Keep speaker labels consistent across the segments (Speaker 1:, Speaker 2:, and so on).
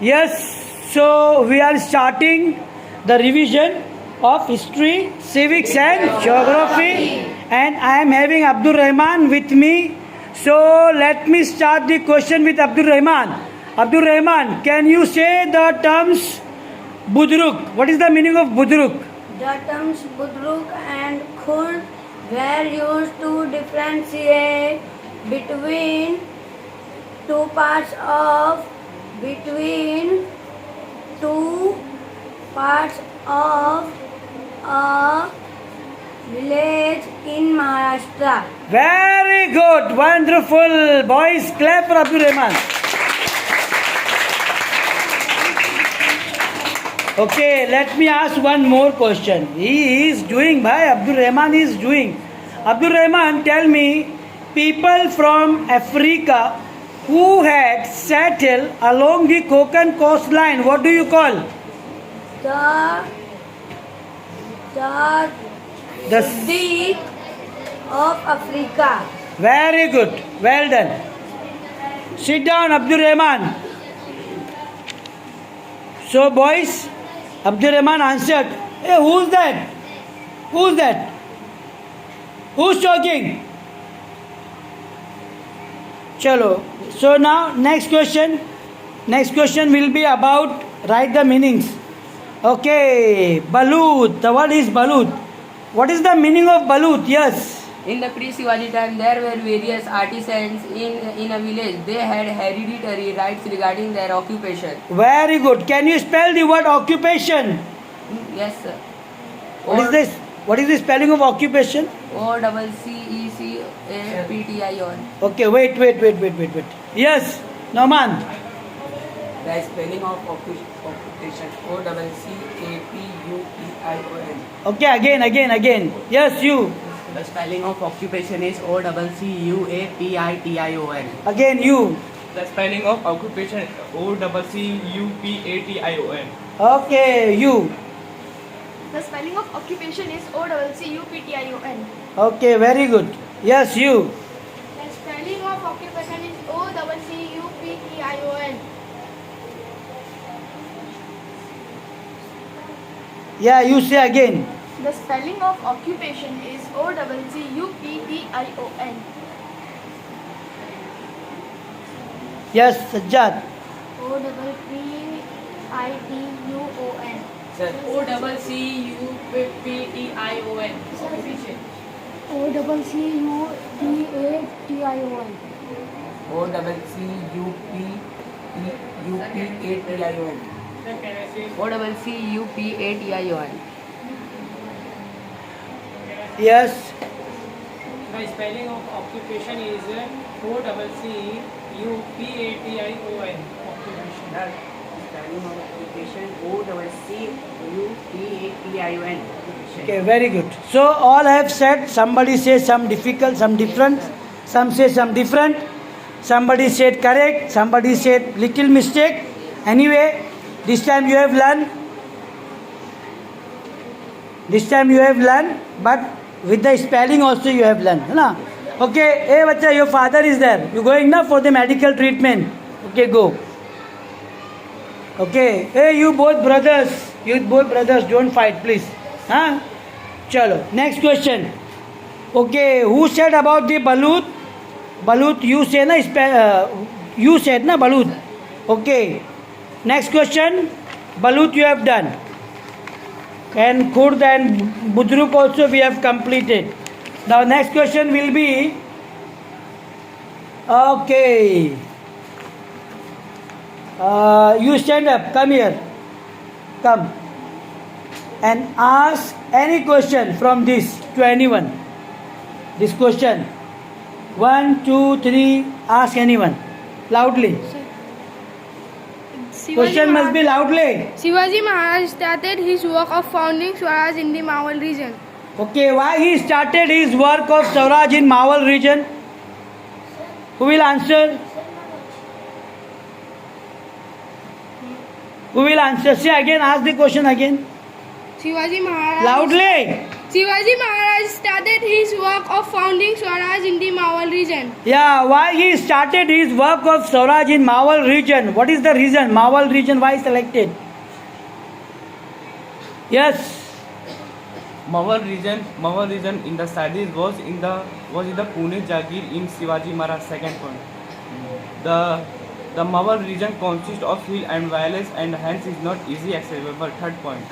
Speaker 1: Yes, so we are starting the revision of history, civics and geography, and I am having Abdul Rahman with me. So let me start the question with Abdul Rahman. Abdul Rahman, can you say the terms Budruk? What is the meaning of Budruk?
Speaker 2: The terms Budruk and Khurd were used to differentiate between two parts of a village in Maharashtra.
Speaker 1: Very good, wonderful. Boys, clap for Abdul Rahman. Okay, let me ask one more question. He is doing, bhai, Abdul Rahman is doing. Abdul Rahman, tell me, people from Africa who had settled along the Konkan coastline, what do you call?
Speaker 2: The Siddiq of Africa.
Speaker 1: Very good, well done. Sit down, Abdul Rahman. So, boys, Abdul Rahman answered, hey, who's that? Who's that? Who's talking? Chalo. So now next question. Next question will be about write the meanings. Okay, balut. The word is balut. What is the meaning of balut? Yes.
Speaker 3: In the pre-Shivaji time, there were various artisans in a village. They had hereditary rights regarding their occupation.
Speaker 1: Very good. Can you spell the word occupation?
Speaker 3: Yes, sir.
Speaker 1: What is this? What is the spelling of occupation?
Speaker 3: OCCAPTION.
Speaker 1: Okay, wait. Yes, Norman.
Speaker 3: The spelling of occupation OCCAPUTION.
Speaker 1: Okay, again. Yes, you.
Speaker 3: The spelling of occupation is OCCUAPITION.
Speaker 1: Again, you.
Speaker 4: The spelling of occupation OCCUPATION.
Speaker 1: Okay, you.
Speaker 5: The spelling of occupation is OCCUPTION.
Speaker 1: Okay, very good. Yes, you.
Speaker 5: The spelling of occupation is OCCUPTION.
Speaker 1: Yeah, you say again.
Speaker 5: The spelling of occupation is OCCUPTION.
Speaker 1: Yes, Sajjad.
Speaker 5: OPPITUON.
Speaker 3: Sir.
Speaker 4: OCCUPTION.
Speaker 3: OCCUPATION.
Speaker 1: Yes.
Speaker 4: The spelling of occupation is OCCUPATION. Occupation.
Speaker 3: The spelling of occupation OCCUPATION.
Speaker 1: Okay, very good. So all have said, somebody says some difficult, some different, some say some different, somebody said correct, somebody said little mistake. Anyway, this time you have learned. But with the spelling also you have learned. Na? Okay, hey bacha, your father is there. You going now for the medical treatment. Okay, go. Okay, hey you both brothers, don't fight please. Huh? Chalo, next question. Okay, who said about the balut? Balut, you say na, you said na balut. Okay, next question. Balut you have done. And Khurd and Budruk also we have completed. Now next question will be, okay, you stand up, come here, come and ask any question from this to anyone. This question, 1, 2, 3, ask anyone loudly. Question must be loudly.
Speaker 5: Shivaji Maharaj started his work of founding Swaraj in the Mawal region.
Speaker 1: Okay, why he started his work of Swaraj in Mawal region? Who will answer? Who will answer? Say again, ask the question again.
Speaker 5: Shivaji Maharaj.
Speaker 1: Loudly.
Speaker 5: Shivaji Maharaj started his work of founding Swaraj in the Mawal region.
Speaker 1: Yeah, why he started his work of Swaraj in Mawal region? What is the reason? Mawal region, why selected? Yes.
Speaker 4: Mawal region in the studies was in the Pune Jagir in Shivaji Maharaj second point. The Mawal region consists of hill and valleys and hence is not easy accessible. Third point.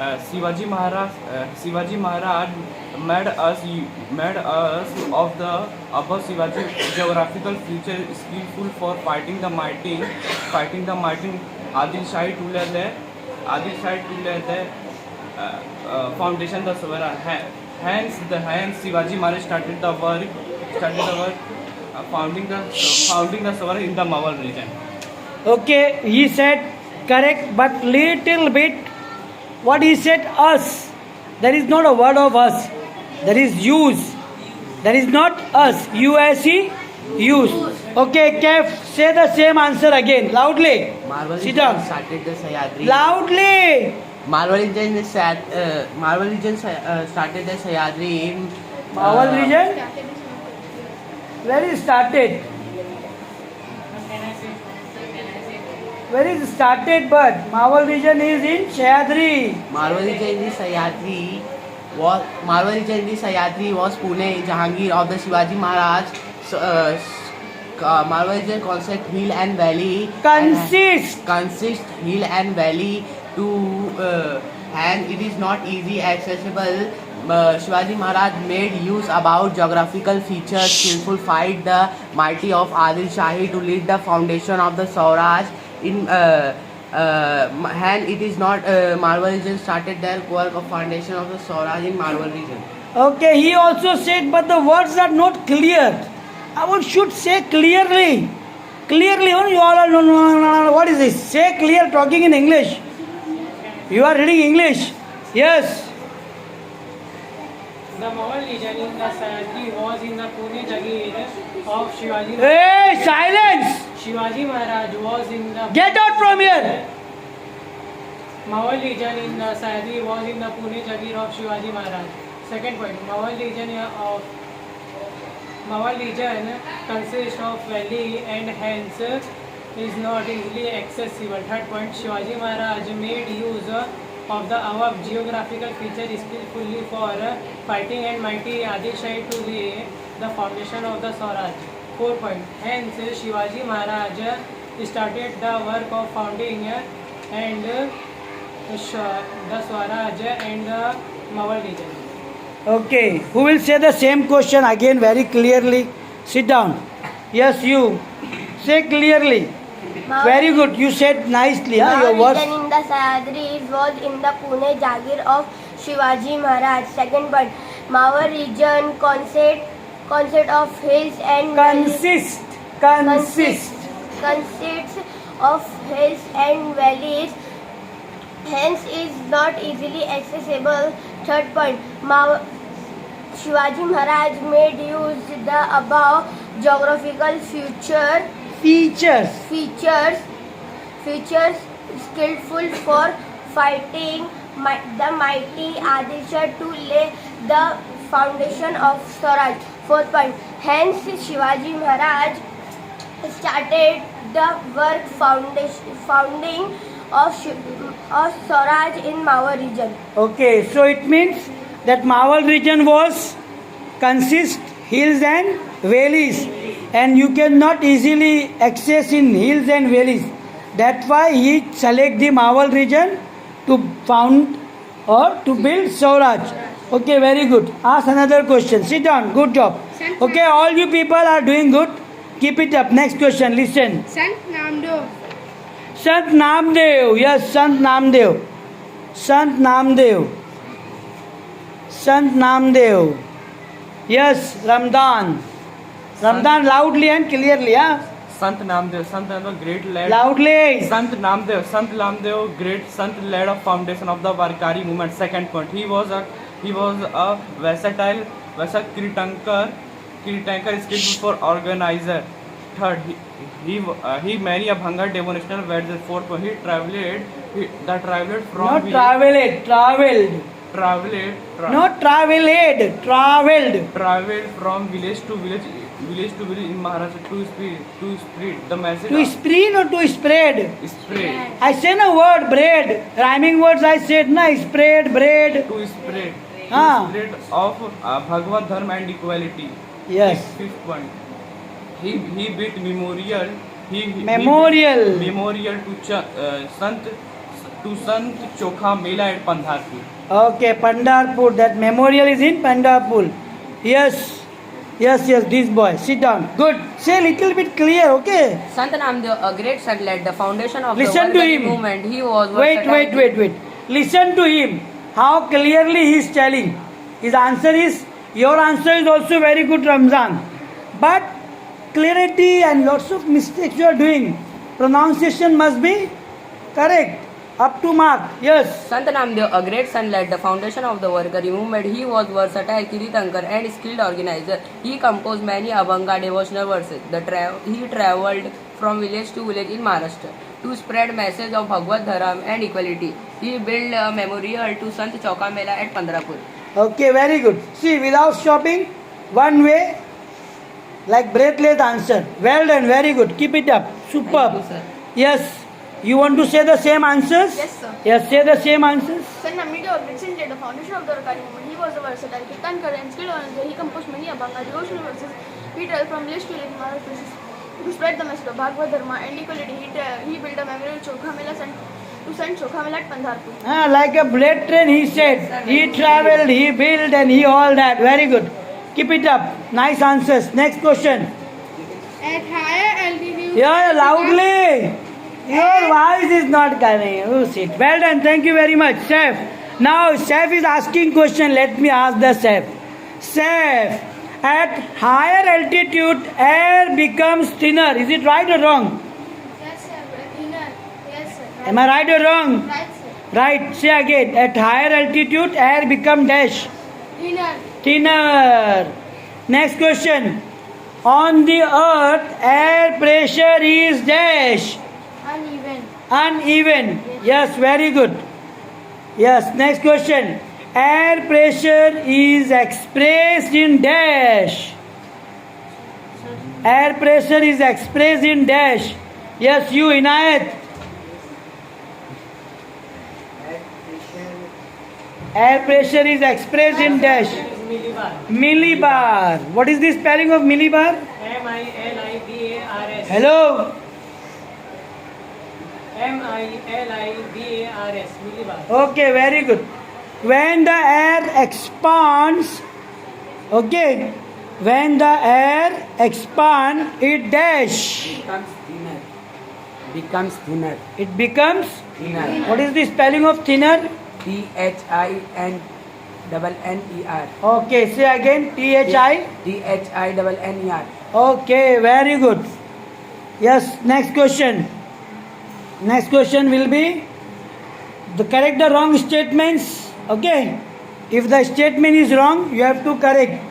Speaker 4: Shivaji Maharaj made us of the above Shivaji geographical feature skillful for fighting the mighty Adil Shahi to lay the foundation the Swaraj. Hence Shivaji Maharaj started the work founding the Swaraj in the Mawal region.
Speaker 1: Okay, he said correct, but little bit. What he said us. There is not a word of us. There is use. There is not us. U-S-E, use. Okay, Kef, say the same answer again. Loudly. Sit down.
Speaker 3: Started the Sahyadri.
Speaker 1: Loudly.
Speaker 3: Marwal region started the Sahyadri in
Speaker 1: Mawal region? Where is started? Where is started but Mawal region is in Sahyadri.
Speaker 3: Marwal region in Sahyadri was Pune Jahangir of the Shivaji Maharaj. Marwal region consists hill and valley. Consists hill and valley and it is not easy accessible. Shivaji Maharaj made use about geographical features, skillful fight the mighty of Adil Shahi to lead the foundation of the Swaraj. In and it is not Marwal region started their work of foundation of the Swaraj in Marwal region.
Speaker 1: Okay, he also said, but the words are not clear. I should say clearly. Clearly, you all are, no, what is this? Say clear, talking in English. You are reading English. Yes.
Speaker 4: The Mawal region in the Sahyadri was in the Pune Jagir of Shivaji.
Speaker 1: Hey, silence!
Speaker 4: Shivaji Maharaj was in the
Speaker 1: Get out from here!
Speaker 4: Mawal region in the Sahyadri was in the Pune Jagir of Shivaji Maharaj. Second point, Mawal region consists of valley and hence is not easily accessible. Third point, Shivaji Maharaj made use of the above geographical features skillfully for fighting and mighty Adil Shahi to lay the foundation of the Swaraj. 4 point, hence Shivaji Maharaj started the work of founding and the Swaraj and the Mawal region.
Speaker 1: Okay, who will say the same question again very clearly? Sit down. Yes, you. Say clearly. Very good. You said nicely. Your words.
Speaker 2: region in the Sahyadri was in the Pune Jagir of Shivaji Maharaj. Second point, Mawar region consists of hills and
Speaker 1: Consists
Speaker 2: of hills and valleys. Hence is not easily accessible. Third point, Shivaji Maharaj made use the above geographical features skillful for fighting the mighty Adil Shah to lay the foundation of Swaraj. Fourth point, hence Shivaji Maharaj started the work founding of Swaraj in Mawar region.
Speaker 1: Okay, so it means that Mawal region consists hills and valleys, and you cannot easily access in hills and valleys. That's why he select the Mawal region to found or to build Swaraj. Okay, very good. Ask another question. Sit down. Good job. Okay, all you people are doing good. Keep it up. Next question. Listen.
Speaker 5: Sant Namdev.
Speaker 1: Sant Namdev. Yes, Sant Namdev. Sant Namdev. Sant Namdev. Yes, Ramdan. Ramdan, loudly and clearly, huh?
Speaker 4: Sant Namdev, great lad.
Speaker 1: Loudly.
Speaker 4: Sant Namdev, great Sant led of foundation of the Warkari movement. Second point, he was a versatile Kirtankar skillful for organizer. Third, he many a Bhangar devotional words. Fourth point, he traveled from
Speaker 1: Not traveled. No, traveled.
Speaker 6: Traveled from village to village in Maharashtra to spread the message.
Speaker 1: To spread or to spread?
Speaker 6: Spread.
Speaker 1: I said a word, bread. Rhyming words I said, na, spread, bread.
Speaker 6: To spread.
Speaker 1: Ah.
Speaker 6: To spread of Bhagavad Dharma and equality.
Speaker 1: Yes.
Speaker 6: Fifth point. He built memorial.
Speaker 1: Memorial.
Speaker 6: Built memorial to Sant Chokha Mela at Pandharpur.
Speaker 1: Okay, Pandharpur. That memorial is in Pandharpur. Yes, this boy. Sit down. Good. Say a little bit clear, okay?
Speaker 7: Sant Namdev, a great son, led the foundation of
Speaker 1: Listen
Speaker 7: the
Speaker 1: to
Speaker 7: Warkari
Speaker 1: him.
Speaker 7: movement. He was
Speaker 1: Wait. Listen to him. How clearly he is telling. His answer is, your answer is also very good, Ramzan. But clarity and lots of mistakes you are doing. Pronunciation must be correct. Up to mark. Yes.
Speaker 7: Sant Namdev, a great son, led the foundation of the Warkari movement. He was versatile kirtankar and skilled organizer. He composed many Abhanga devotional verses. He travelled from village to village in Maharashtra to spread message of Bhagavad Dharma and equality. He built a memorial to Sant Chowka Mela at Pandharpur.
Speaker 1: Okay, very good. See, without stopping, one way, like breathless answer. Well done, very good. Keep it up. Superb.
Speaker 7: Thank you, sir.
Speaker 1: Yes. You want to say the same answers?
Speaker 2: Yes, sir.
Speaker 1: Yes, say the same answers.
Speaker 2: Sant Namdev represented the foundation of the Warkari movement. He was a versatile kirtankar and skilled organizer. He composed many Abhanga devotional verses. He traveled from village to village in Maharashtra to spread the message of Bhagavad Dharma and equality. He built a memorial Chokha Mela to Sant Chokha Mela at Pandharpur.
Speaker 1: Like a bullet train, he said. He traveled, he built, and he all that. Very good. Keep it up. Nice answers. Next question.
Speaker 5: At higher altitude.
Speaker 1: Yeah, loudly. Your voice is not coming. Oh, sit. Well done. Thank you very much, Chef. Now, Chef is asking question. Let me ask the Chef. Chef, at higher altitude, air becomes thinner. Is it right or wrong?
Speaker 5: Yes, sir. Thinner. Yes, sir.
Speaker 1: Am I right or wrong?
Speaker 5: Right, sir.
Speaker 1: Right. Say again. At higher altitude, air become dash.
Speaker 5: Thinner.
Speaker 1: Thinner. Next question. On the earth, air pressure is dash.
Speaker 5: Uneven.
Speaker 1: Uneven. Yes, very good. Yes, next question. Air pressure is expressed in dash. Air pressure is expressed in dash. Yes, you, Inayat. Air pressure is expressed in dash.
Speaker 4: Millibar.
Speaker 1: Millibar. What is the spelling of millibar?
Speaker 4: MILIBARS.
Speaker 1: Hello.
Speaker 4: MILIBARS. Millibar.
Speaker 1: Okay, very good. When the air expands, okay, when the air expands, it dash.
Speaker 7: Becomes thinner.
Speaker 1: It becomes.
Speaker 7: Thinner.
Speaker 1: What is the spelling of thinner?
Speaker 7: THINNER.
Speaker 1: Okay, say again. THI.
Speaker 7: THINNER.
Speaker 1: Okay, very good. Yes, next question. Next question will be the correct the wrong statements. Okay, if the statement is wrong, you have to correct.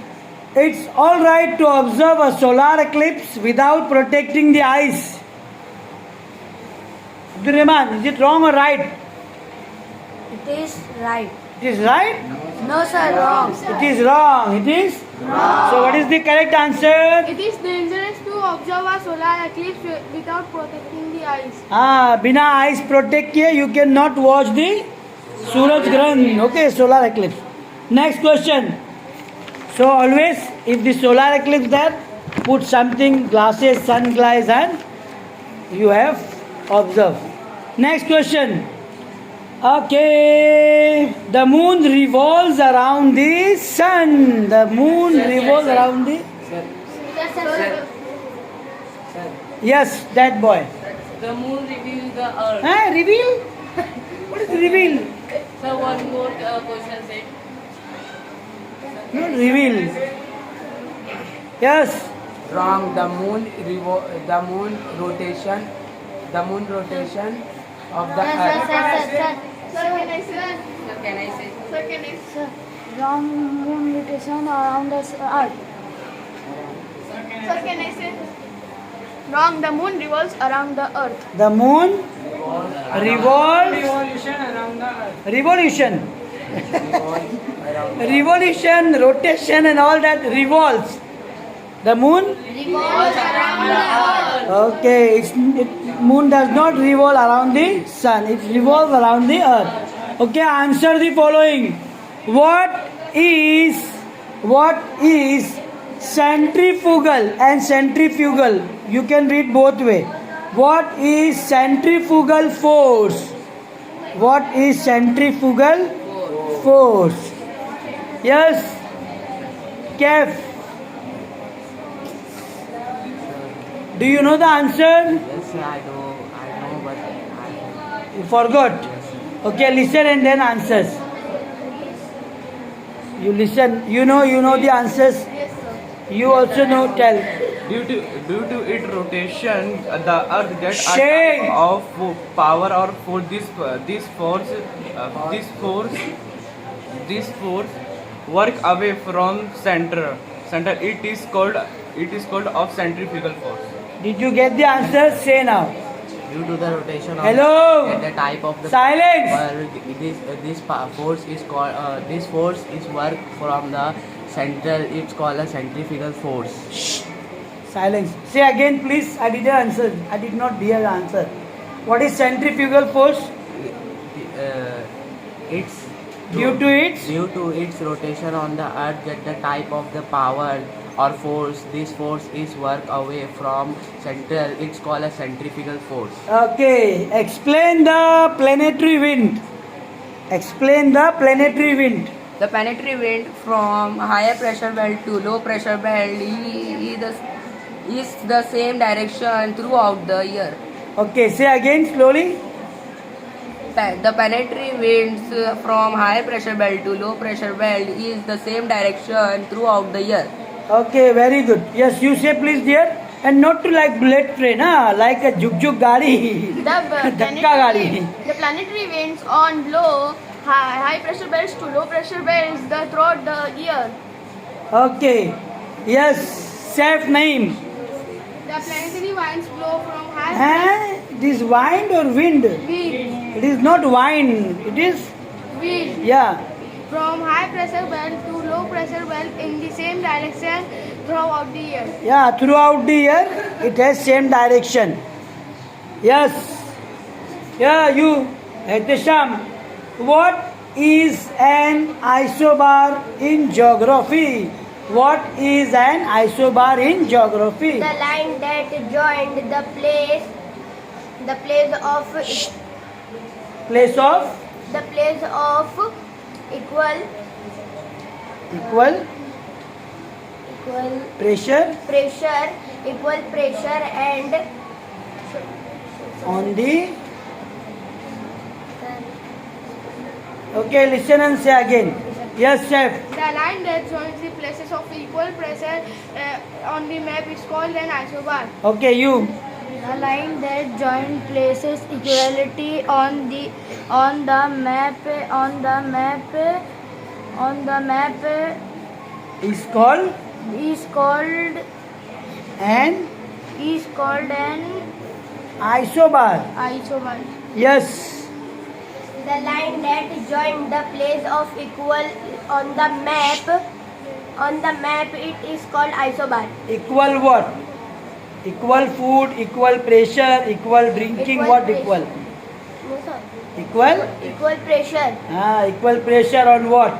Speaker 1: It's all right to observe a solar eclipse without protecting the eyes. Abdul Rahman, is it wrong or right?
Speaker 2: It is right.
Speaker 1: It is right?
Speaker 2: No, sir, wrong.
Speaker 1: It is wrong. It is wrong. So what is the correct answer?
Speaker 5: It is dangerous to observe a solar eclipse without protecting the eyes.
Speaker 1: बिना eyes protect किए you cannot watch the Suraj Grahan. Okay, solar eclipse. Next question. So always, if the solar eclipse there, put something, glasses, sunglasses, and you have observed. Next question. Okay, the moon revolves around the sun. The moon revolves around the. Yes, that boy.
Speaker 7: The moon reveals the earth.
Speaker 1: Reveal? What is reveal?
Speaker 7: So one more question said.
Speaker 1: Not reveal. Yes.
Speaker 7: Wrong. The moon rotation of the earth.
Speaker 5: Sir, can I say?
Speaker 7: Sir, can I say?
Speaker 5: Sir, can I say? Wrong moon rotation around the earth.
Speaker 2: Sir, can I say? Wrong. The moon revolves around the earth.
Speaker 1: The moon revolves.
Speaker 4: Revolution around the earth.
Speaker 1: Revolution. Revolution, rotation, and all that revolves. The moon? Okay, moon does not revolve around the sun. It revolves around the earth. Okay, answer the following. What is centrifugal and centrifugal? You can read both way. What is centrifugal force? What is centrifugal force? Yes. Kef. Do you know the answer?
Speaker 3: Yes, I know, but
Speaker 1: You forgot. Okay, listen and then answers. You listen. You know the answers. You also know. Tell.
Speaker 6: Due to its rotation, the Earth gets a
Speaker 1: Shake.
Speaker 6: type of power or force. This force work away from center. It is called of centrifugal force.
Speaker 1: Did you get the answer? Say now.
Speaker 3: due to the rotation of
Speaker 1: Hello.
Speaker 3: the type of the
Speaker 1: Silence.
Speaker 3: force is called this force is work from the central. It's called a centrifugal force.
Speaker 1: Silence. Say again, please. I didn't answer. I did not hear the answer. What is centrifugal force?
Speaker 3: It's
Speaker 1: Due to its
Speaker 3: rotation on the earth, get the type of the power or force. This force is work away from central. It's called a centrifugal force.
Speaker 1: Okay. Explain the planetary wind. Explain the planetary wind.
Speaker 7: The planetary wind from higher pressure belt to low pressure belt is the same direction throughout the year.
Speaker 1: Okay. Say again slowly.
Speaker 7: The planetary winds from higher pressure belt to low pressure belt is the same direction throughout the year.
Speaker 1: Okay. Very good. Yes. You say please dear. And not to like bullet train, like a juk gadi. Dhakka gadi.
Speaker 5: The planetary winds on low high pressure belts to low pressure belts throughout the year.
Speaker 1: Okay. Yes. Safe name.
Speaker 5: The planetary winds blow from high
Speaker 1: It is wind or wind?
Speaker 5: wind,
Speaker 1: It is not wind. It is
Speaker 5: wind
Speaker 1: yeah.
Speaker 5: from high pressure belt to low pressure belt in the same direction throughout the year.
Speaker 1: Yeah, throughout the year it has same direction. Yes. Yeah, you, Ehtesham. What is an isobar in geography? What is an isobar in geography?
Speaker 2: The line that joined the place of equal
Speaker 1: pressure
Speaker 2: and
Speaker 1: on the. Okay, listen and say again. Yes, chef.
Speaker 5: The line that joins the places of equal pressure on the map is called an isobar.
Speaker 1: Okay, you.
Speaker 2: the line that joined places equality on the map
Speaker 1: Is called
Speaker 2: is called
Speaker 1: an isobar.
Speaker 5: Isobar.
Speaker 1: Yes.
Speaker 2: the line that joined the place of equal on the map it is called isobar.
Speaker 1: Equal what? Equal food, equal pressure, equal drinking. What equal?
Speaker 2: No, sir.
Speaker 1: Equal?
Speaker 2: Pressure.
Speaker 1: Equal pressure on what?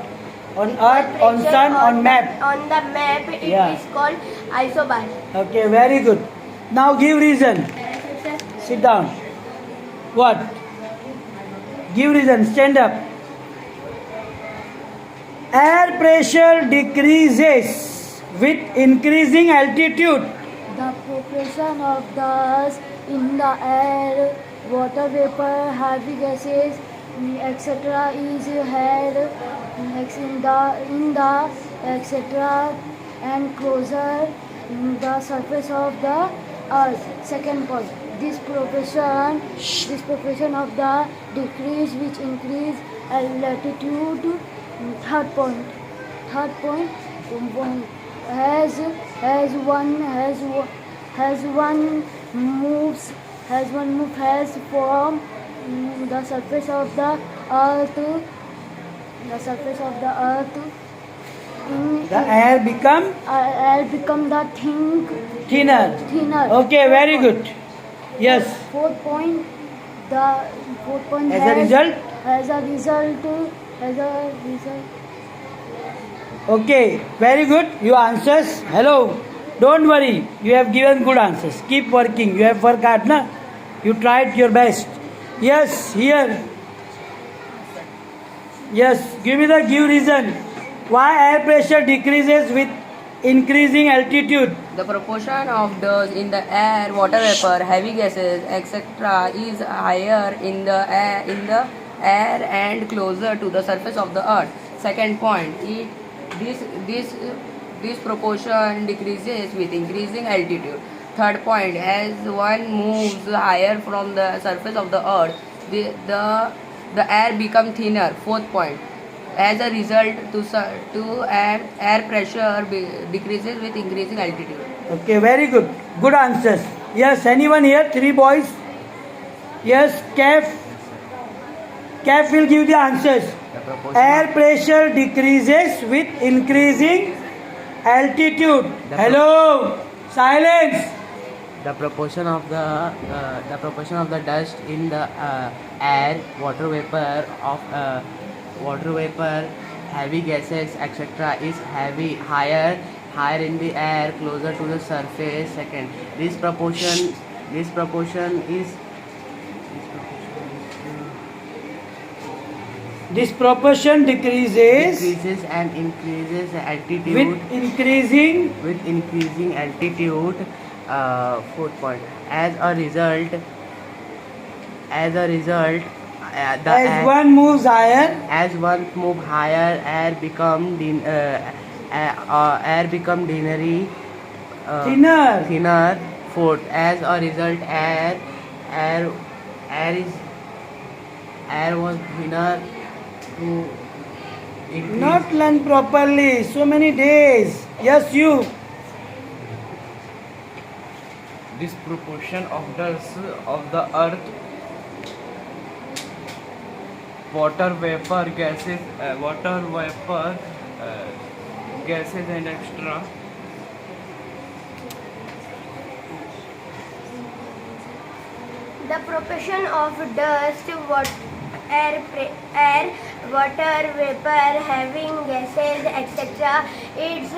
Speaker 1: On earth, on
Speaker 2: Pressure
Speaker 1: sun, on map.
Speaker 2: On the map it
Speaker 1: Yeah.
Speaker 2: is called isobar.
Speaker 1: Okay, very good. Now give reason. Sit down. What? Give reason. Stand up. Air pressure decreases with increasing altitude.
Speaker 2: The proportion of dust in the air, water vapor, heavy gases, etc. is held in the etc. and closer the surface of the earth. Second point. This proportion of the decrease which increase latitude. Third point. As one moves from the surface of the earth
Speaker 5: the surface of the earth.
Speaker 1: The air become
Speaker 5: Air become the
Speaker 1: thinner.
Speaker 5: thinner.
Speaker 1: Okay, very good. Yes.
Speaker 5: Fourth point, the fourth point
Speaker 1: As a result.
Speaker 5: As a result.
Speaker 1: Okay, very good. Your answers. Hello. Don't worry. You have given good answers. Keep working. You have worked hard, na? You tried your best. Yes, here. Yes, give reason. Why air pressure decreases with increasing altitude?
Speaker 7: The proportion of dust in the air, water vapor, heavy gases, etc., is higher in the air and closer to the surface of the earth. Second point, this proportion decreases with increasing altitude. Third point, as one moves higher from the surface of the earth, the air becomes thinner. Fourth point, as a result, air pressure decreases with increasing altitude.
Speaker 1: Okay, very good. Good answers. Yes, anyone here? 3 boys? Yes, Kef will give the answers. Air pressure decreases with increasing altitude. Hello, silence.
Speaker 3: The proportion of the dust in the air, water vapor, heavy gases, etc., is higher in the air, closer to the surface. Second, this proportion decreases and increases altitude
Speaker 1: with increasing
Speaker 3: altitude. Fourth point, as a result,
Speaker 1: as one moves higher,
Speaker 3: air become thinner. Fourth, as a result, air was thinner to increase.
Speaker 1: not learn properly. So many days. Yes, you.
Speaker 6: This proportion of dust of the earth, water vapor, gases, and extra.
Speaker 2: The proportion of dust, air, water vapor, having gases, etc. It's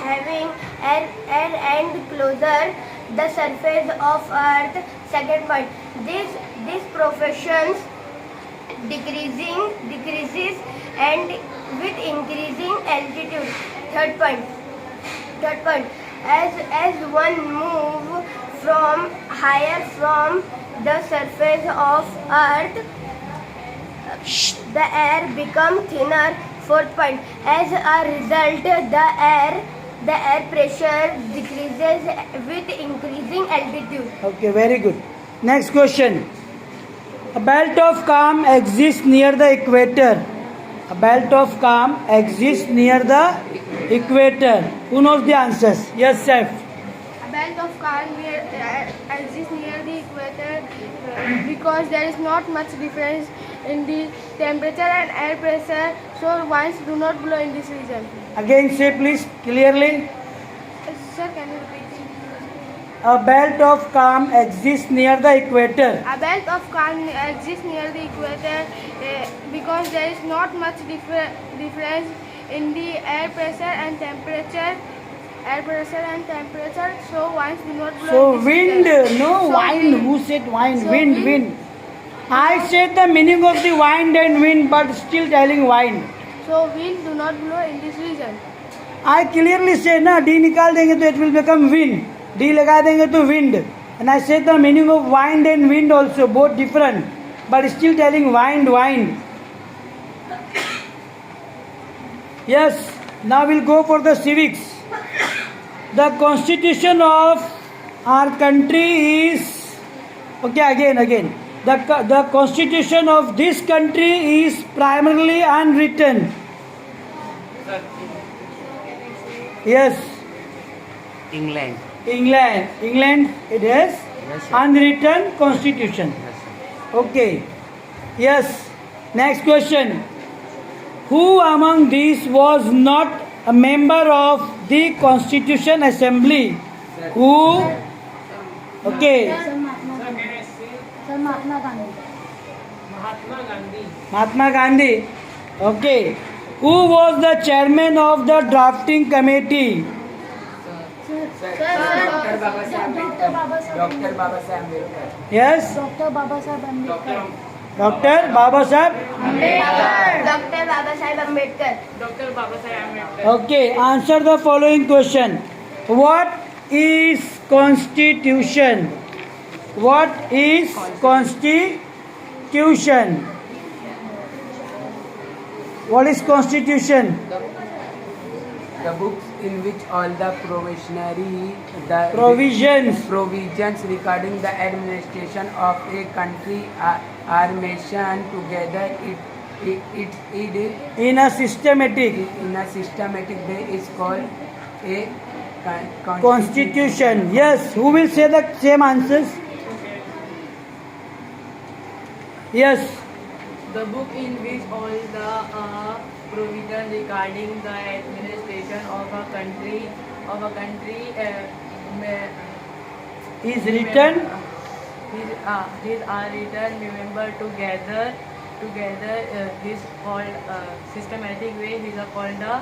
Speaker 2: having air and closer the surface of earth. Second point, this proportions decreases and with increasing altitude. Third point, as one move from higher from the surface of earth, the air become thinner. Fourth point, as a result, the air pressure decreases with increasing altitude.
Speaker 1: Okay, very good. Next question. A belt of calm exists near the equator. A belt of calm exists near the equator. Who knows the answers? Yes, Saif.
Speaker 5: A belt of calm exists near the equator because there is not much difference in the temperature and air pressure, so winds do not blow in this region.
Speaker 1: Again, say please clearly.
Speaker 5: Sir, can you repeat?
Speaker 1: A belt of calm exists near the equator.
Speaker 5: A belt of calm exists near the equator because there is not much difference in the air pressure and temperature. So winds do not blow.
Speaker 1: So
Speaker 5: in this
Speaker 1: wind,
Speaker 5: region.
Speaker 1: no
Speaker 5: So
Speaker 1: wind.
Speaker 5: wind.
Speaker 1: Who said wind?
Speaker 5: So
Speaker 1: Wind, wind. I said the meaning of the wind and wind, but still telling wind.
Speaker 5: So wind do not blow in this region.
Speaker 1: I clearly say ना D निकाल देंगे तो it will become wind. D लगा देंगे तो wind. And I said the meaning of wind and wind also both different, but still telling wind. Yes. Now we'll go for the civics. The constitution of our country is again. The constitution of this country is primarily unwritten. Yes.
Speaker 3: England.
Speaker 1: It has
Speaker 3: Yes, sir.
Speaker 1: unwritten constitution.
Speaker 3: Yes, sir.
Speaker 1: Okay. Yes. Next question. Who among these was not a member of the Constitution Assembly? Who? Okay.
Speaker 4: Mahatma Gandhi.
Speaker 1: Mahatma Gandhi. Okay. Who was the chairman of the drafting committee?
Speaker 7: Dr. Baba Saheb Ambedkar.
Speaker 1: Yes?
Speaker 5: Dr. Baba Saheb Ambedkar.
Speaker 1: Dr. Baba Saheb?
Speaker 2: Dr. Baba Saheb Ambedkar.
Speaker 4: Dr. Baba Saheb Ambedkar.
Speaker 1: Okay. Answer the following question. What is constitution? What is constitution? What is constitution?
Speaker 7: The books in which all the provisions regarding the administration of a country are mentioned together. It
Speaker 1: In a systematic
Speaker 7: in a systematic way is called a
Speaker 1: constitution. Yes. Who will say the same answers? Yes.
Speaker 7: The book in which all the provisions regarding the administration of a country
Speaker 1: Is written.
Speaker 7: these are written remember together is called systematic way is called the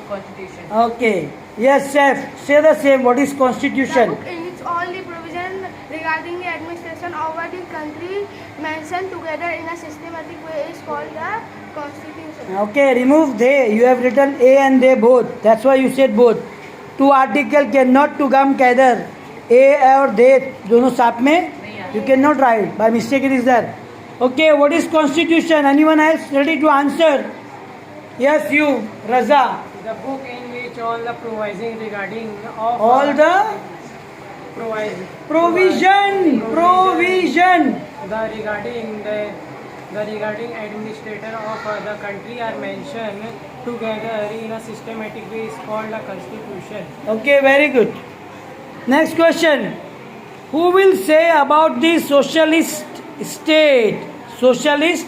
Speaker 7: constitution.
Speaker 1: Okay. Yes, Chef. Say the same. What is
Speaker 5: The
Speaker 1: constitution?
Speaker 5: book in which all the provisions regarding the administration of the country mentioned together in a systematic way is called the Constitution.
Speaker 1: Okay. Remove they. You have written A and they both. That's why you said both. Two article cannot to come together. A और they दोनों साथ में. You cannot write. By mistake it is there. Okay. What is constitution? Anyone else ready to answer? Yes, you. Raza.
Speaker 4: The book in which all the provisions regarding of
Speaker 1: All the provision.
Speaker 4: the regarding administrator of the country are mentioned together in a systematic way is called the constitution.
Speaker 1: Okay, very good. Next question. Who will say about the socialist state? Socialist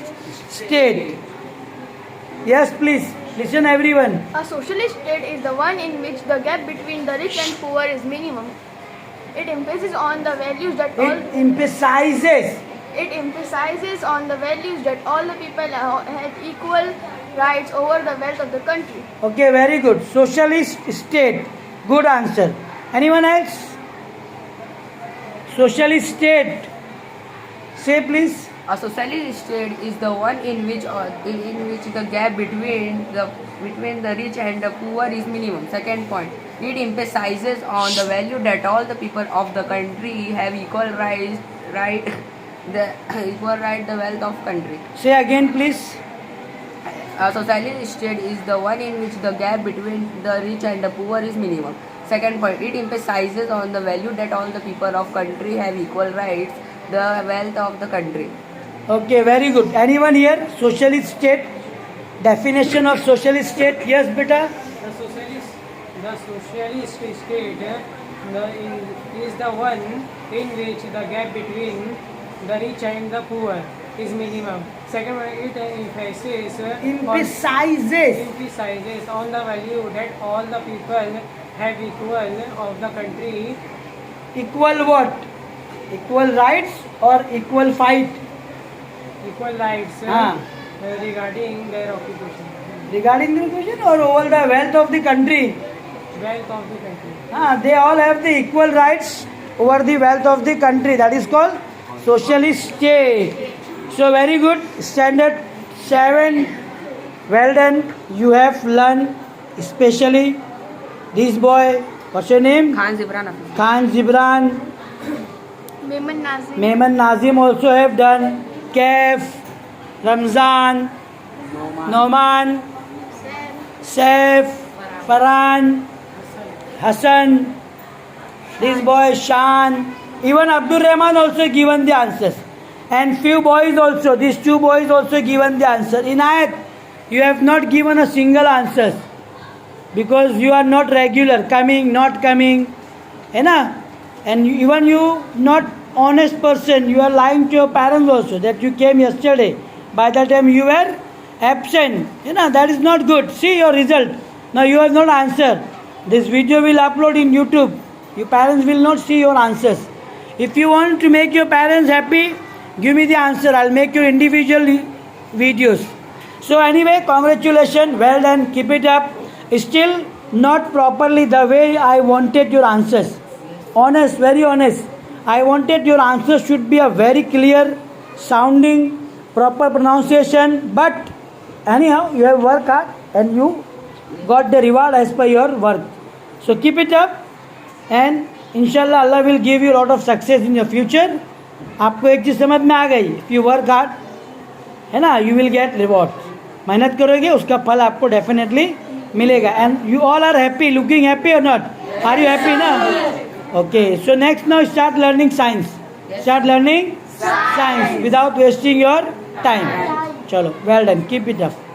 Speaker 1: state. Yes, please. Listen, everyone.
Speaker 5: A socialist state is the one in which the gap between the rich and poor is minimum. It emphasizes on the values that all
Speaker 1: It emphasizes.
Speaker 5: It emphasizes on the values that all the people have equal rights over the wealth of the country.
Speaker 1: Okay, very good. Socialist state. Good answer. Anyone else? Socialist state. Say, please.
Speaker 7: A socialist state is the one in which the gap between the rich and the poor is minimum. Second point, it emphasizes on the value that all the people of the country have equal the wealth of country.
Speaker 1: Say again, please.
Speaker 7: A socialist state is the one in which the gap between the rich and the poor is minimum. Second point, it emphasizes on the value that all the people of country have equal rights, the wealth of the country.
Speaker 1: Okay, very good. Anyone here? Socialist state. Definition of socialist state. Yes, beta.
Speaker 4: The socialist state is the one in which the gap between the rich and the poor is minimum. Second one, it emphasizes on the value that all the people have equal of the country.
Speaker 1: Equal what? Equal rights or equal fight?
Speaker 4: Equal rights
Speaker 1: Ah.
Speaker 4: regarding their occupation,
Speaker 1: Regarding the question or over the wealth of the country?
Speaker 4: wealth of the country.
Speaker 1: They all have the equal rights over the wealth of the country. That is called socialist state. So very good. Standard 7. Well done. You have learned especially this boy. What's your name?
Speaker 7: Khan Zibran Hafiz.
Speaker 1: Khan Zibran.
Speaker 5: Mehman Nazim.
Speaker 1: Mehman Nazim also have done. Kef, Ramzan, Noman, Saif, Farhan, Hassan, this boy Shan, even Abdul Rahman also given the answers. And few boys also, these two boys also given the answer. Inayat, you have not given a single answer because you are not regular, coming, not coming. है ना? And even you not honest person, you are lying to your parents also that you came yesterday. By the time you were absent, that is not good. See your result. Now you have not answered. This video will upload in YouTube. Your parents will not see your answers. If you want to make your parents happy, give me the answer. I'll make your individual videos. So anyway, congratulations, well done, keep it up. Still not properly the way I wanted your answers. Honest, very honest. I wanted your answers should be a very clear sounding, proper pronunciation. But anyhow, you have worked hard and you got the reward as per your work. So keep it up and inshallah Allah will give you a lot of success in your future. आपको एक चीज़ समझ में आ गई, if you work hard, है ना, you will get reward. मेहनत करोगे उसका फल आपको definitely मिलेगा. And you all are happy, looking happy or not? Are you happy ना? Okay, so next now start learning science. Start learning science without wasting your time. चलो, well done, keep it up.